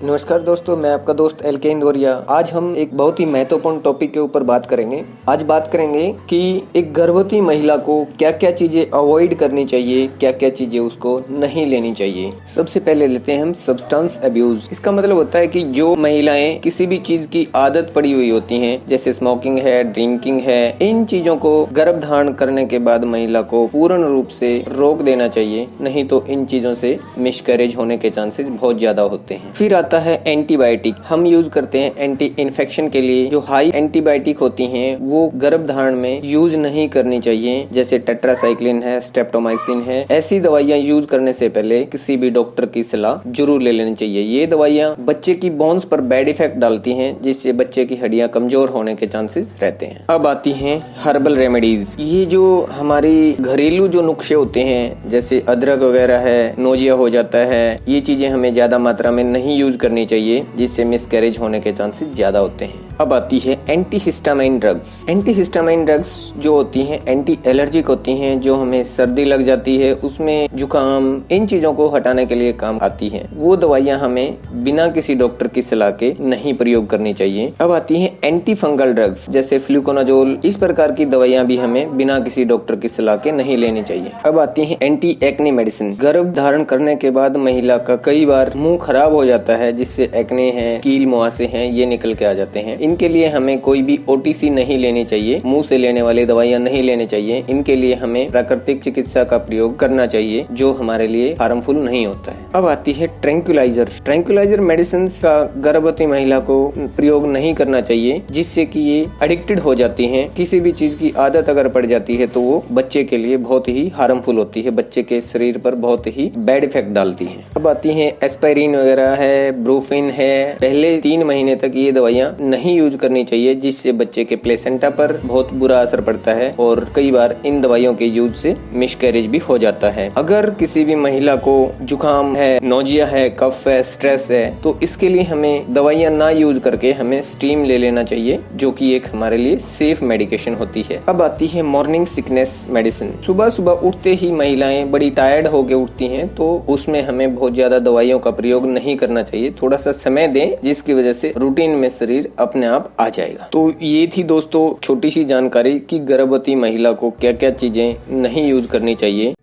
नमस्कार दोस्तों, मैं आपका दोस्त LK इंदौरिया। आज हम एक बहुत ही महत्वपूर्ण टॉपिक के ऊपर बात करेंगे। आज बात करेंगे कि एक गर्भवती महिला को क्या क्या चीजें अवॉइड करनी चाहिए, क्या क्या चीजें उसको नहीं लेनी चाहिए। सबसे पहले लेते हैं हम सब्सटेंस अब्यूज। इसका मतलब होता है कि जो महिलाएं किसी भी चीज की आदत पड़ी हुई होती हैं, जैसे स्मोकिंग है, ड्रिंकिंग है, इन चीजों को गर्भ धारण करने के बाद महिला को पूर्ण रूप से रोक देना चाहिए, नहीं तो इन चीजों से मिसकैरेज होने के चांसेस बहुत ज्यादा होते हैं। फिर आता है एंटीबायोटिक। हम यूज करते हैं एंटी इन्फेक्शन के लिए। जो हाई एंटीबायोटिक होती हैं वो गर्भ धारण में यूज नहीं करनी चाहिए, जैसे टेट्रासाइक्लिन है, स्ट्रेप्टोमाइसिन है। ऐसी दवाइयां यूज करने से पहले किसी भी डॉक्टर की सलाह जरूर ले लेनी चाहिए। ये दवाइयां बच्चे की बोन्स पर बैड इफेक्ट डालती हैं, जिससे बच्चे की हड्डियां कमजोर होने के चांसेस रहते हैं। अब आती हैं हर्बल रेमेडीज। ये जो हमारी घरेलू जो नुस्खे होते हैं, जैसे अदरक वगैरह है, नोजिया हो जाता है, ये चीजें हमें ज्यादा मात्रा में नहीं यूज करनी चाहिए, जिससे मिसकैरेज होने के चांसेस ज्यादा होते हैं। अब आती है एंटीहिस्टामाइन ड्रग्स। एंटीहिस्टामाइन ड्रग्स जो होती हैं एंटी एलर्जिक होती हैं, जो हमें सर्दी लग जाती है, उसमें जुकाम, इन चीजों को हटाने के लिए काम आती हैं। वो दवाइयां हमें बिना किसी डॉक्टर की सलाह के नहीं प्रयोग करनी चाहिए। अब आती है एंटी फंगल ड्रग्स, जैसे फ्लूकोनाजोल। इस प्रकार की दवाइयां भी हमें बिना किसी डॉक्टर की सलाह के नहीं लेनी चाहिए। अब आती है एंटी एक्ने मेडिसिन। गर्भ धारण करने के बाद महिला का कई बार मुंह खराब हो जाता है, जिससे एक्ने है, कील मुहासे हैं, ये निकल के आ जाते हैं। इनके लिए हमें कोई भी OTC नहीं लेनी चाहिए, मुंह से लेने वाली दवाइयां नहीं लेनी चाहिए। इनके लिए हमें प्राकृतिक चिकित्सा का प्रयोग करना चाहिए, जो हमारे लिए हार्मफुल नहीं होता है। अब आती है ट्रैंक्विलाइजर। ट्रैंक्विलाइजर मेडिसिन का गर्भवती महिला को प्रयोग नहीं करना चाहिए, जिससे कि ये एडिक्टेड हो जाती हैं। किसी भी चीज की आदत अगर पड़ जाती है तो वो बच्चे के लिए बहुत ही हार्मफुल होती है, बच्चे के शरीर पर बहुत ही बैड इफेक्ट डालती है। अब आती है एस्पाइरिन वगैरह है, ब्रूफिन है। पहले 3 महीने तक ये दवाइयां नहीं यूज करनी चाहिए, जिससे बच्चे के प्लेसेंटा पर बहुत बुरा असर पड़ता है और कई बार इन दवाइयों के यूज से मिसकैरेज भी हो जाता है। अगर किसी भी महिला को जुकाम है, नोजिया है, कफ है, स्ट्रेस है, तो इसके लिए हमें दवाइयां ना यूज करके हमें स्टीम ले लेना चाहिए, जो कि एक हमारे लिए सेफ मेडिकेशन होती है। अब आती है मॉर्निंग सिकनेस मेडिसिन। सुबह सुबह उठते ही महिलाएं बड़ी टायर्ड होकर उठती हैं, तो उसमें हमें बहुत ज्यादा दवाइयों का प्रयोग नहीं करना चाहिए। थोड़ा सा समय दें, जिसकी वजह से रूटीन में शरीर अपने आप आ जाएगा। तो ये थी दोस्तों छोटी सी जानकारी कि गर्भवती महिला को क्या क्या चीजें नहीं यूज करनी चाहिए।